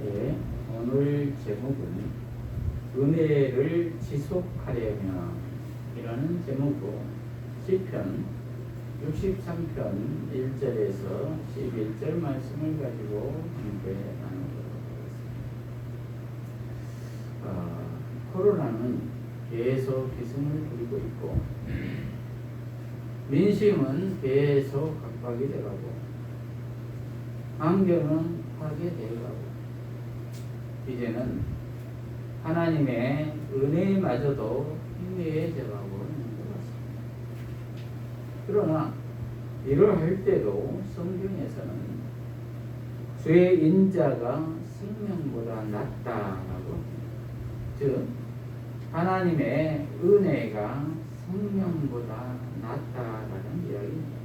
예, 오늘 제목은 은혜를 지속하려면 이라는 제목으로 시편 63편 1절에서 11절 말씀을 가지고 함께 나누도록 하겠습니다. 코로나는 계속 기승을 부리고 있고 민심은 계속 각박이 돼가고 환경은 파괴되어가고 이제는 하나님의 은혜마저도 희미해져가고 있는 것 같습니다. 그러나 이러할 때도 성경에서는 주의 인자가 생명보다 낫다라고, 즉 하나님의 은혜가 생명보다 낫다라는 이야기입니다.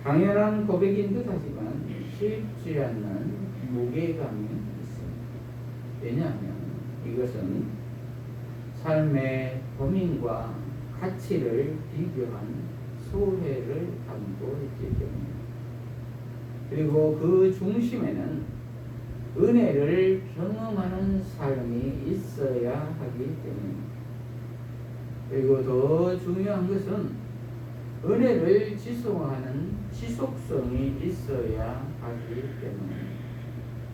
당연한 고백인 듯하지만 쉽지 않는 무게감이 있습니다. 왜냐하면 이것은 삶의 고민과 가치를 비교한 소회를 담고 있기 때문입니다. 그리고 그 중심에는 은혜를 경험하는 삶이 있어야 하기 때문입니다. 그리고 더 중요한 것은 은혜를 지속하는 지속성이 있어야 하기 때문입니다.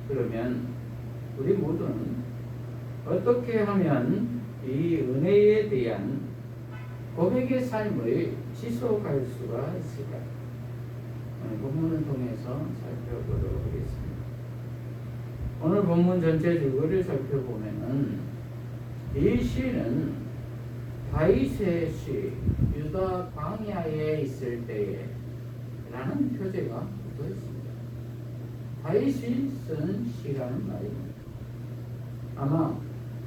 그러면 우리 모두는 어떻게 하면 이 은혜에 대한 고백의 삶을 지속할 수가 있을까? 오늘 본문을 통해서 살펴보도록 하겠습니다. 오늘 본문 전체 줄거리를 살펴보면은 이 시는 다윗의 시, 유다 광야에 있을 때에 라는 표제가 붙어 있습니다. 다윗이 쓴 시라는 말입니다. 아마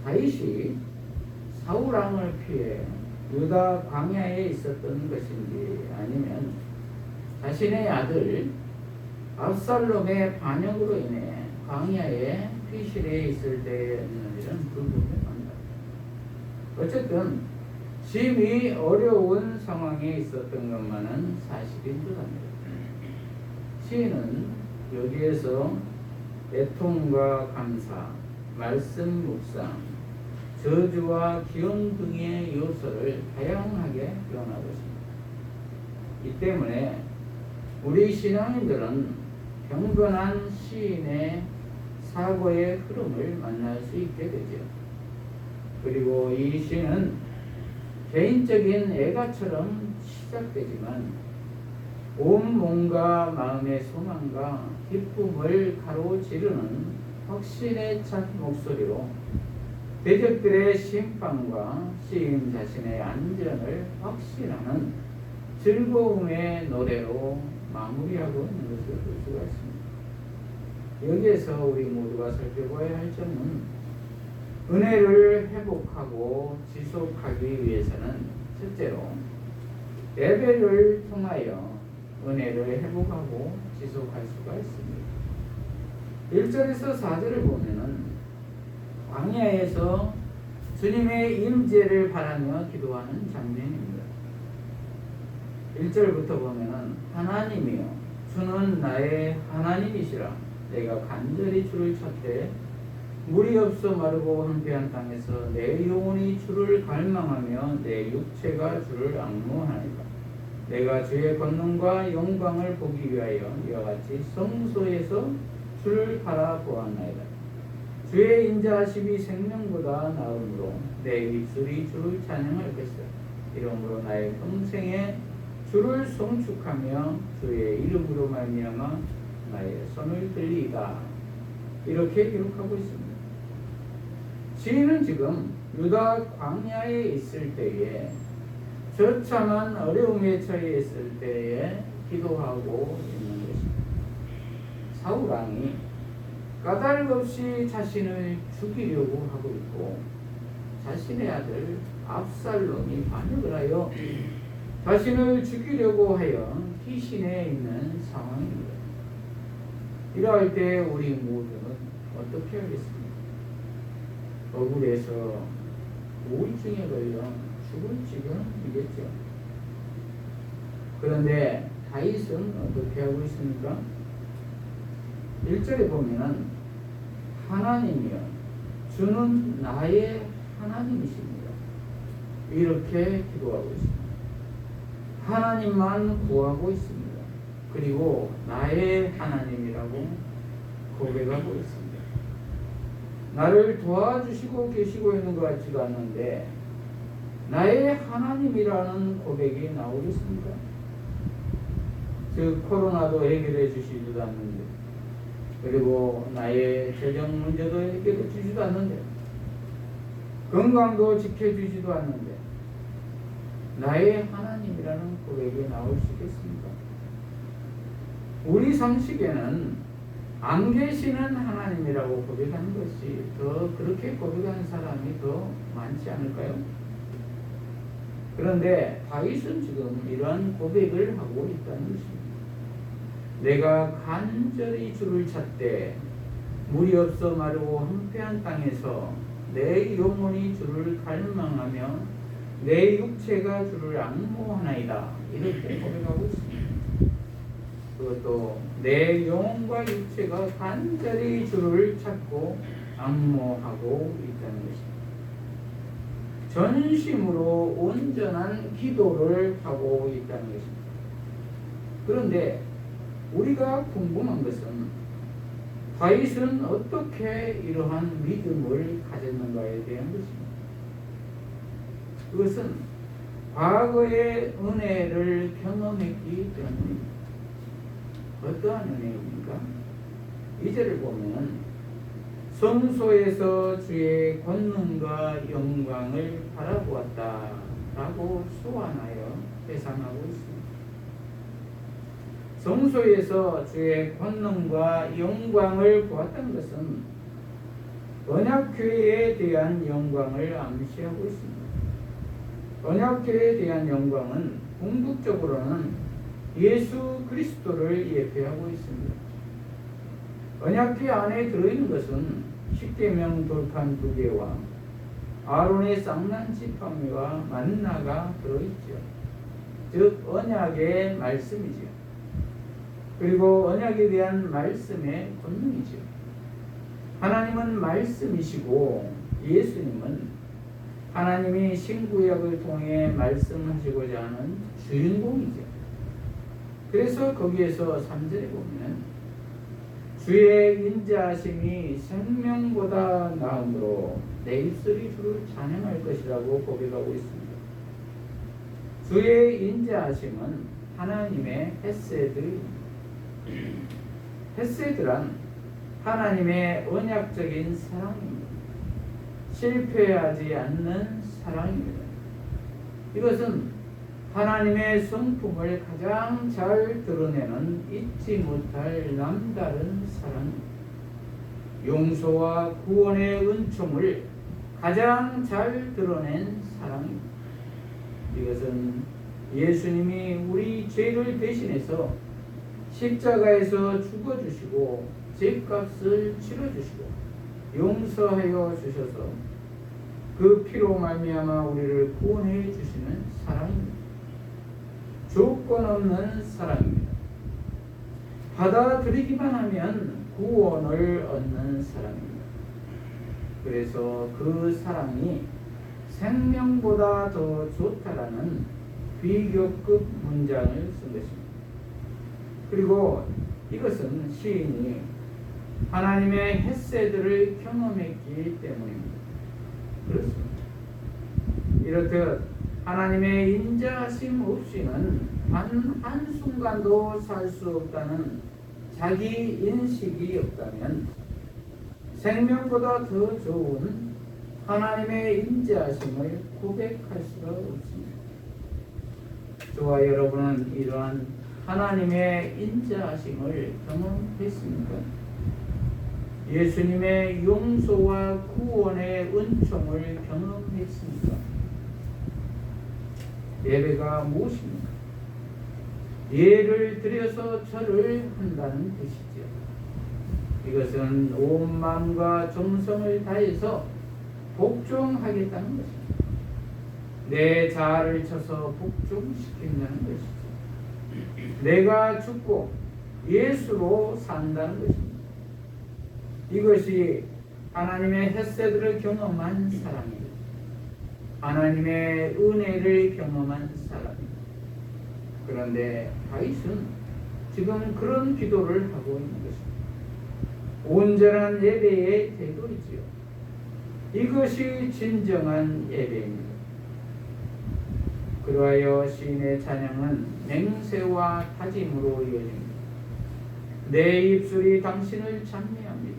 다윗이 사울왕을 피해 유다 광야에 있었던 것인지 아니면 자신의 아들 압살롬의 반역으로 인해 광야에 피실해 있을 때였는지는 불분명합니다. 어쨌든 심히 어려운 상황에 있었던 것만은 사실인 듯 합니다. 시인은 여기에서 애통과 감사, 말씀 묵상, 저주와 기원 등의 요소를 다양하게 표현하고 있습니다. 이 때문에 우리 신앙인들은 경건한 시인의 사고의 흐름을 만날 수 있게 되죠. 그리고 이 시는 개인적인 애가처럼 시작되지만 온 몸과 마음의 소망과 기쁨을 가로지르는 확신에 찬 목소리로 대적들의 심판과 시인 자신의 안전을 확신하는 즐거움의 노래로 마무리하고 있는 것을 볼 수가 있습니다. 여기에서 우리 모두가 살펴봐야 할 점은 은혜를 회복하고 지속하기 위해서는 첫째로 예배를 통하여 은혜를 회복하고 지속할 수가 있습니다. 1절에서 4절을 보면은 광야에서 주님의 임재를 바라며 기도하는 장면입니다. 1절부터 보면은 하나님이여 주는 나의 하나님이시라 내가 간절히 주를 찾되 물이 없어 마르고 황폐한 땅에서 내 영혼이 주를 갈망하며 내 육체가 주를 앙모하나이다. 내가 주의 권능과 영광을 보기 위하여 이와 같이 성소에서 주를 바라보았나이다. 주의 인자하심이 생명보다 나으므로 내 입술이 주를 찬양할 것이다. 이러므로 나의 평생에 주를 송축하며 주의 이름으로 말미암아 나의 손을 들리이다. 이렇게 기록하고 있습니다. 시인은 지금 유다 광야에 있을 때에 처참한 어려움에 처해 있을 때에 기도하고 있는 것입니다. 사울왕이 까닭없이 자신을 죽이려고 하고 있고 자신의 아들 압살롬이 반역을 하여 자신을 죽이려고 하여 피신해 있는 상황입니다. 이러할 때 우리 모두는 어떻게 하겠습니까? 억울해서 우울증에 걸려 죽을 지경이겠죠. 그런데 다윗은 어떻게 하고 있습니까? 1절에 보면은 하나님이여 주는 나의 하나님이십니다. 이렇게 기도하고 있습니다. 하나님만 구하고 있습니다. 그리고 나의 하나님이라고 고백하고 있습니다. 나를 도와주시고 계시고 있는 것 같지도 않는데 나의 하나님이라는 고백이 나오겠습니까? 즉 코로나도 해결해 주시지도 않는데, 그리고 나의 재정 문제도 해결해 주지도 않는데, 건강도 지켜주지도 않는데 나의 하나님이라는 고백이 나올 수 있겠습니까? 우리 상식에는 안 계시는 하나님이라고 고백하는 것이 더 그렇게 고백하는 사람이 더 많지 않을까요? 그런데 다윗은 지금 이러한 고백을 하고 있다는 것입니다. 내가 간절히 주를 찾되 물이 없어 마르고 황폐한 땅에서 내 영혼이 주를 갈망하며 내 육체가 주를 앙모하나이다. 이렇게 고백하고 있습니다. 그것도 내 영혼과 육체가 간절히 주를 찾고 앙모하고 있다는 것입니다. 전심으로 온전한 기도를 하고 있다는 것입니다. 그런데 우리가 궁금한 것은 다윗은 어떻게 이러한 믿음을 가졌는가에 대한 것입니다. 그것은 과거의 은혜를 경험했기 때문입니다. 어떠한 은혜입니까? 2절을 보면 성소에서 주의 권능과 영광을 바라보았다 라고 소환하여 회상하고 있습니다. 성소에서 주의 권능과 영광을 보았다는 것은 언약궤에 대한 영광을 암시하고 있습니다. 언약궤에 대한 영광은 궁극적으로는 예수 그리스도를 예표하고 있습니다. 언약궤 안에 들어있는 것은 십계명 돌판 2개와 아론의 쌍난 지팡이와 만나가 들어있죠. 즉 언약의 말씀이죠. 그리고 언약에 대한 말씀의 권능이죠. 하나님은 말씀이시고 예수님은 하나님이 신구약을 통해 말씀하시고자 하는 주인공이죠. 그래서 거기에서 3절에 보면 주의 인자하심이 생명보다 나음으로 내 입술이 주를 찬양할 것이라고 고백하고 있습니다. 주의 인자하심은 하나님의 헤세드입니다. 헤세드란 하나님의 언약적인 사랑입니다. 실패하지 않는 사랑입니다. 이것은 하나님의 성품을 가장 잘 드러내는 잊지 못할 남다른 사랑입니다. 용서와 구원의 은총을 가장 잘 드러낸 사랑입니다. 이것은 예수님이 우리 죄를 대신해서 십자가에서 죽어주시고 죄값을 치러주시고 용서하여 주셔서 그 피로 말미암아 우리를 구원해 주시는 사랑입니다. 조건 없는 사랑입니다. 받아들이기만 하면 구원을 얻는 사랑입니다. 그래서 그 사랑이 생명보다 더 좋다라는 비교급 문장을 쓴 것입니다. 그리고 이것은 시인이 하나님의 헤세드를 경험했기 때문입니다. 그렇습니다. 이렇듯 하나님의 인자하심 없이는 단 한순간도 살 수 없다는 자기 인식이 없다면 생명보다 더 좋은 하나님의 인자하심을 고백할 수가 없습니다. 저와 여러분은 이러한 하나님의 인자하심을 경험했습니까? 예수님의 용서와 구원의 은총을 경험했습니까? 예배가 무엇입니까? 예를 드려서 절을 한다는 뜻이죠. 이것은 온 마음과 정성을 다해서 복종하겠다는 것입니다. 내 자아를 쳐서 복종시킨다는 것이죠. 내가 죽고 예수로 산다는 것입니다. 이것이 하나님의 햇새들을 경험한 사람입니다. 하나님의 은혜를 경험한 사람입니다. 그런데 다윗은 지금 그런 기도를 하고 있는 것입니다. 온전한 예배의 태도이지요. 이것이 진정한 예배입니다. 그러하여 시인의 찬양은 맹세와 다짐으로 이어집니다. 내 입술이 당신을 찬미합니다.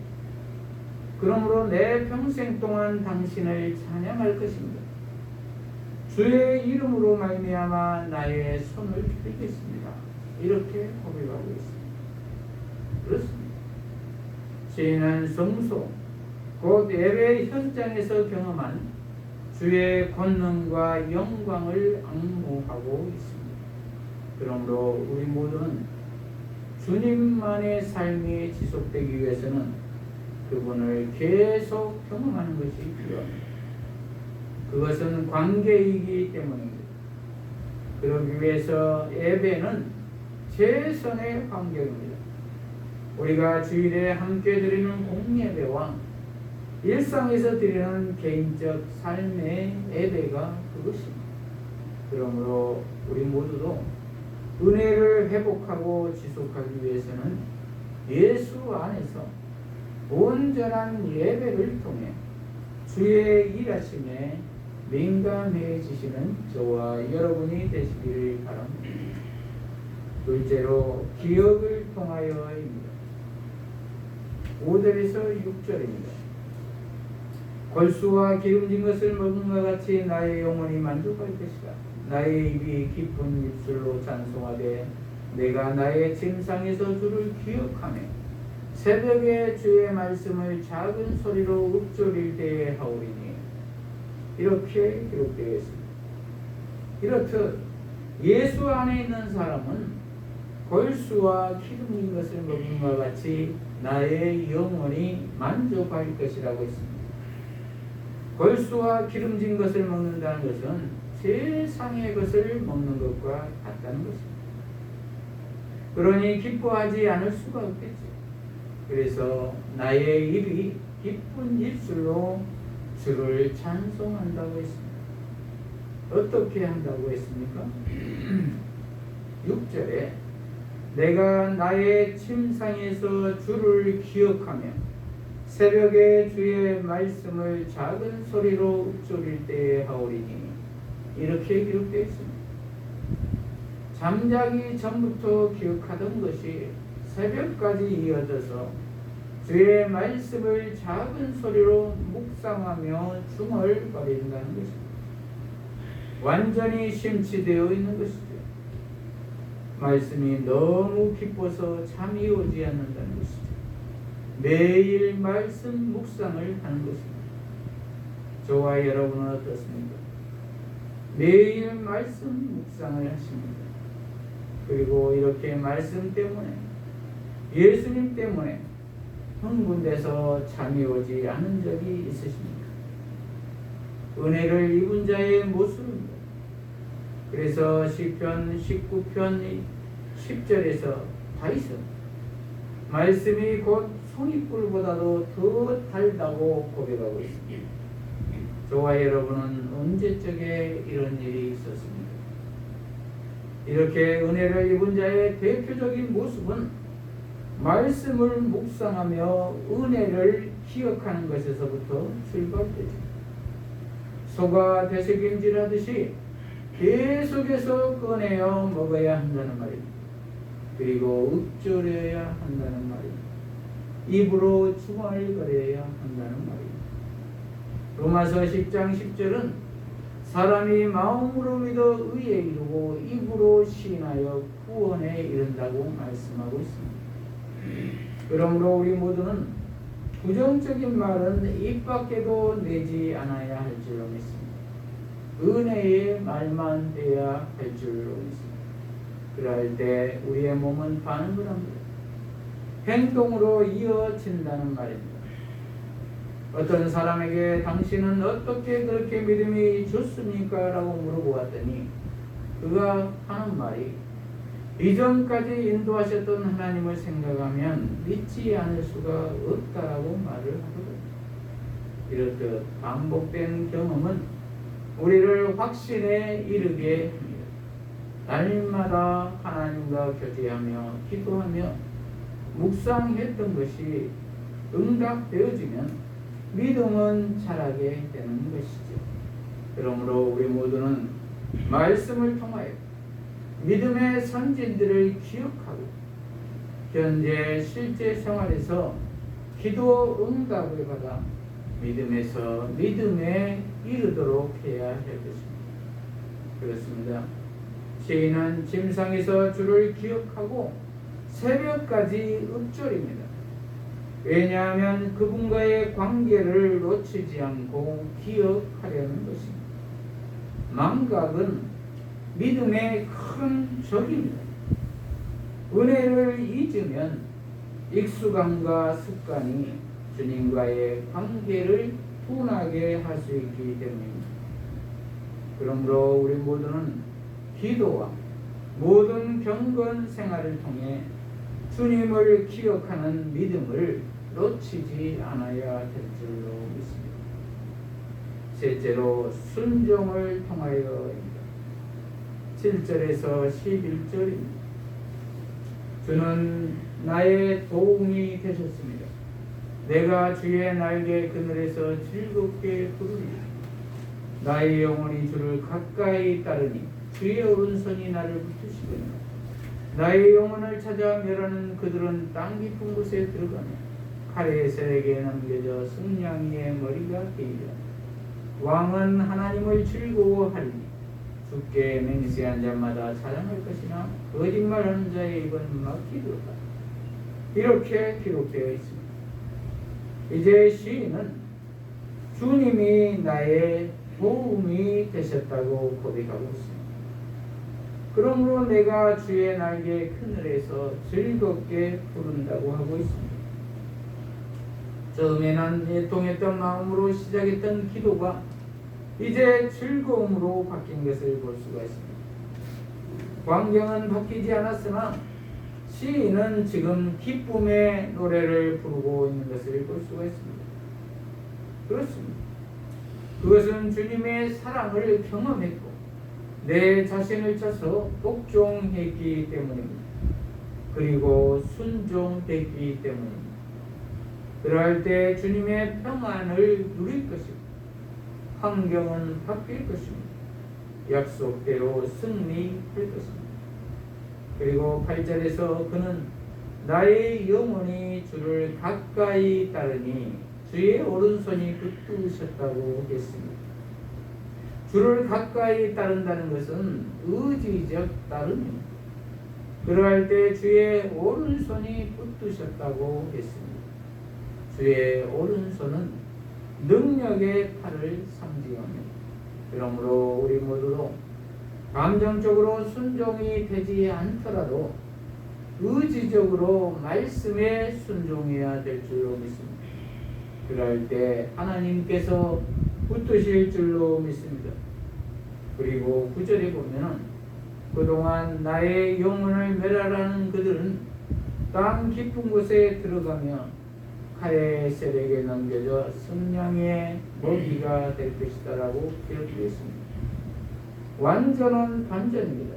그러므로 내 평생 동안 당신을 찬양할 것입니다. 주의 이름으로 말미암아 나의 손을 들겠습니다. 이렇게 고백하고 있습니다. 그렇습니다. 시인은 성소, 곧 예배 현장에서 경험한 주의 권능과 영광을 앙모하고 있습니다. 그러므로 우리 모두는 주님만의 삶이 지속되기 위해서는 그분을 계속 경험하는 것이 필요합니다. 그것은 관계이기 때문입니다. 그러기 위해서 예배는 최선의 환경입니다. 우리가 주일에 함께 드리는 공예배와 일상에서 드리는 개인적 삶의 예배가 그것입니다. 그러므로 우리 모두도 은혜를 회복하고 지속하기 위해서는 예수 안에서 온전한 예배를 통해 주의 일하심에 민감해지시는 저와 여러분이 되시기를 바랍니다. 둘째로 기억을 통하여입니다. 5절에서 6절입니다. 골수와 기름진 것을 먹음과 같이 나의 영혼이 만족할 것이다. 나의 입이 기쁜 입술로 찬송하되 내가 나의 침상에서 주를 기억하며 새벽에 주의 말씀을 작은 소리로 읊조릴 때에 하오리니. 이렇게 기록되어 있습니다. 이렇듯 예수 안에 있는 사람은 골수와 기름진 것을 먹음과 같이 나의 영혼이 만족할 것이라고 했습니다. 골수와 기름진 것을 먹는다는 것은 세상의 것을 먹는 것과 같다는 것입니다. 그러니 기뻐하지 않을 수가 없겠죠. 그래서 나의 입이 기쁜 입술로 주를 찬송한다고 했습니다. 어떻게 한다고 했습니까? 6절에 내가 나의 침상에서 주를 기억하며 새벽에 주의 말씀을 작은 소리로 읊조릴 때에 하오리니. 이렇게 기록되어 있습니다. 잠자기 전부터 기억하던 것이 새벽까지 이어져서 주의 말씀을 작은 소리로 묵상하며 중얼거린다는 것입니다. 완전히 심취되어 있는 것이죠. 말씀이 너무 기뻐서 잠이 오지 않는다는 것이죠. 매일 말씀 묵상을 하는 것입니다. 저와 여러분은 어떻습니까? 매일 말씀 묵상을 하십니다. 그리고 이렇게 말씀 때문에, 예수님 때문에 흥분돼서 잠이 오지 않은 적이 있으십니까? 은혜를 입은 자의 모습입니다. 그래서 시편 19편 10절에서 다윗은 말씀이 곧 송이꿀보다도 더 달다고 고백하고 있습니다. 저와 여러분은 언제적에 이런 일이 있었습니까? 이렇게 은혜를 입은 자의 대표적인 모습은 말씀을 묵상하며 은혜를 기억하는 것에서부터 출발되죠. 소가 되새김질하듯이 계속해서 꺼내어 먹어야 한다는 말입니다. 그리고 읊조려야 한다는 말입니다. 입으로 중얼거려야 한다는 말입니다. 로마서 10장 10절은 사람이 마음으로 믿어 의에 이르고 입으로 시인하여 구원에 이른다고 말씀하고 있습니다. 그러므로 우리 모두는 부정적인 말은 입 밖에도 내지 않아야 할 줄로 믿습니다. 은혜의 말만 돼야 할 줄로 믿습니다. 그럴 때 우리의 몸은 반응을 합니다. 행동으로 이어진다는 말입니다. 어떤 사람에게 당신은 어떻게 그렇게 믿음이 좋습니까? 라고 물어보았더니 그가 하는 말이 이전까지 인도하셨던 하나님을 생각하면 믿지 않을 수가 없다라고 말을 하거든요. 이렇듯 반복된 경험은 우리를 확신에 이르게 합니다. 날마다 하나님과 교제하며 기도하며 묵상했던 것이 응답되어지면 믿음은 자라게 되는 것이죠. 그러므로 우리 모두는 말씀을 통하여 믿음의 선진들을 기억하고 현재 실제 생활에서 기도 응답을 받아 믿음에서 믿음에 이르도록 해야 할 것입니다. 그렇습니다. 시인은 침상에서 주를 기억하고 새벽까지 읊조립니다. 왜냐하면 그분과의 관계를 놓치지 않고 기억하려는 것입니다. 망각은 믿음의 큰 적입니다. 은혜를 잊으면 익숙함과 습관이 주님과의 관계를 분하게 할 수 있기 때문입니다. 그러므로 우리 모두는 기도와 모든 경건 생활을 통해 주님을 기억하는 믿음을 놓치지 않아야 될 줄로 믿습니다. 셋째로 순종을 통하여입니다. 7절에서 11절입니다. 주는 나의 도움이 되셨습니다. 내가 주의 날개 그늘에서 즐겁게 부르리. 나의 영혼이 주를 가까이 따르니 주의 오른손이 나를 붙드시거니와. 나의 영혼을 찾아 멸하는 그들은 땅 깊은 곳에 들어가며 칼의 세력에 남겨져 승냥이의 머리가 되리라. 왕은 하나님을 즐거워하리니 주께 맹세한 자마다 자랑할 것이나 거짓말하는 자의 입은 막히리로다. 이렇게 기록되어 있습니다. 이제 시인은 주님이 나의 도움이 되셨다고 고백하고 있습니다. 그러므로 내가 주의 날개 그늘에서 즐겁게 부른다고 하고 있습니다. 처음에는 애통했던 마음으로 시작했던 기도가 이제 즐거움으로 바뀐 것을 볼 수가 있습니다. 광경은 바뀌지 않았으나 시인은 지금 기쁨의 노래를 부르고 있는 것을 볼 수가 있습니다. 그렇습니다. 그것은 주님의 사랑을 경험했고 내 자신을 짜서 복종했기 때문입니다. 그리고 순종했기 때문입니다. 그럴 때 주님의 평안을 누릴 것입니다. 환경은 바뀔 것입니다. 약속대로 승리할 것입니다. 그리고 8절에서 그는 나의 영혼이 주를 가까이 따르니 주의 오른손이 붙드셨다고 했습니다. 주를 가까이 따른다는 것은 의지적 따름입니다. 그러할 때 주의 오른손이 붙드셨다고 했습니다. 주의 오른손은 능력의 팔을 상징합니다. 그러므로 우리 모두도 감정적으로 순종이 되지 않더라도 의지적으로 말씀에 순종해야 될 줄로 믿습니다. 그럴 때 하나님께서 붙드실 줄로 믿습니다. 그리고 9절에 보면은 그동안 나의 영혼을 멸하라는 그들은 땅 깊은 곳에 들어가며 칼의 세력에 넘겨져 승냥의 먹이가 될 것이다 라고 기록되어 있습니다. 완전한 반전입니다.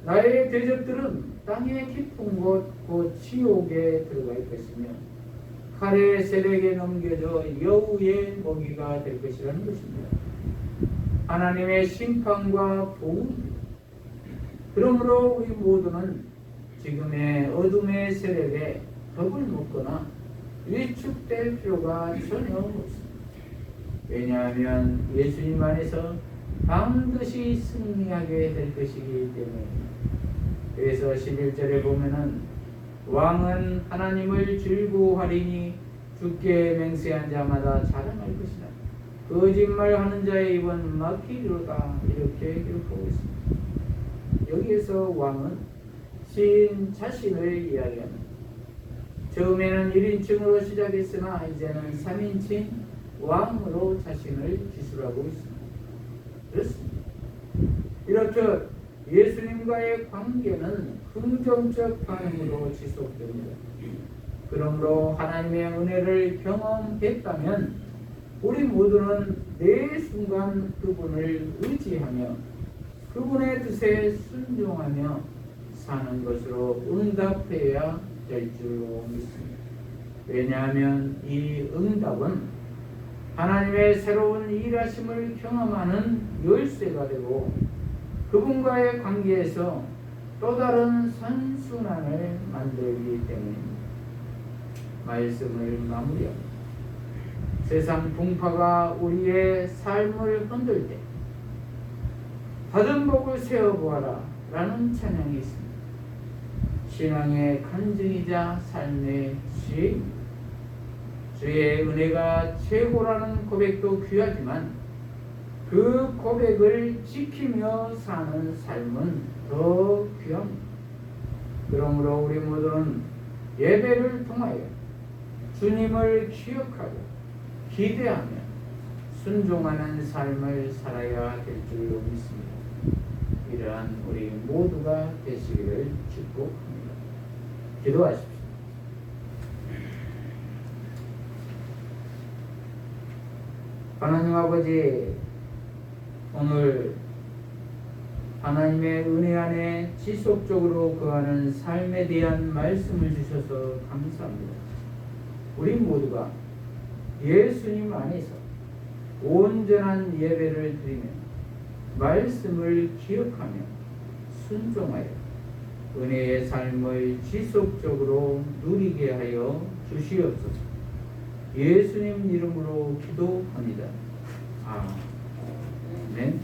나의 대적들은 땅의 깊은 곳, 곧 지옥에 들어갈 것이며 칼의 세력에 넘겨져 여우의 먹이가 될 것이라는 것입니다. 하나님의 심판과 보호입니다. 그러므로 우리 모두는 지금의 어둠의 세력에 겁을 먹거나 위축될 필요가 전혀 없습니다. 왜냐하면 예수님 안에서 반드시 승리하게 될 것이기 때문입니다. 그래서 11절에 보면은 왕은 하나님을 즐거워하리니 주께 맹세한 자마다 자랑할 것이다. 거짓말하는 자의 입은 막히리로다. 이렇게 기록하고 있습니다. 여기에서 왕은 시인 자신을 이야기합니다. 처음에는 1인칭으로 시작했으나 이제는 3인칭 왕으로 자신을 기술하고 있습니다. 그렇습니다. 이렇게 예수님과의 관계는 긍정적 반응으로 지속됩니다. 그러므로 하나님의 은혜를 경험했다면 우리 모두는 매 순간 그분을 의지하며 그분의 뜻에 순종하며 사는 것으로 응답해야 될 줄로 믿습니다. 왜냐하면 이 응답은 하나님의 새로운 일하심을 경험하는 열쇠가 되고 그분과의 관계에서 또 다른 선순환을 만들기 때문입니다. 말씀을 마무리합니다. 세상 풍파가 우리의 삶을 흔들 때 받은 복을 세어보아라 라는 찬양이 있습니다. 신앙의 간증이자 삶의 지혜입니다. 주의 은혜가 최고라는 고백도 귀하지만 그 고백을 지키며 사는 삶은 더 귀합니다. 그러므로 우리 모두는 예배를 통하여 주님을 기억하고 기대하며 순종하는 삶을 살아야 될 줄로 믿습니다. 이러한 우리 모두가 되시기를 축복합니다. 기도하십시오. 하나님 아버지, 오늘 하나님의 은혜 안에 지속적으로 거하는 삶에 대한 말씀을 주셔서 감사합니다. 우리 모두가 예수님 안에서 온전한 예배를 드리며 말씀을 기억하며 순종하여 은혜의 삶을 지속적으로 누리게 하여 주시옵소서. 예수님 이름으로 기도합니다. 아멘.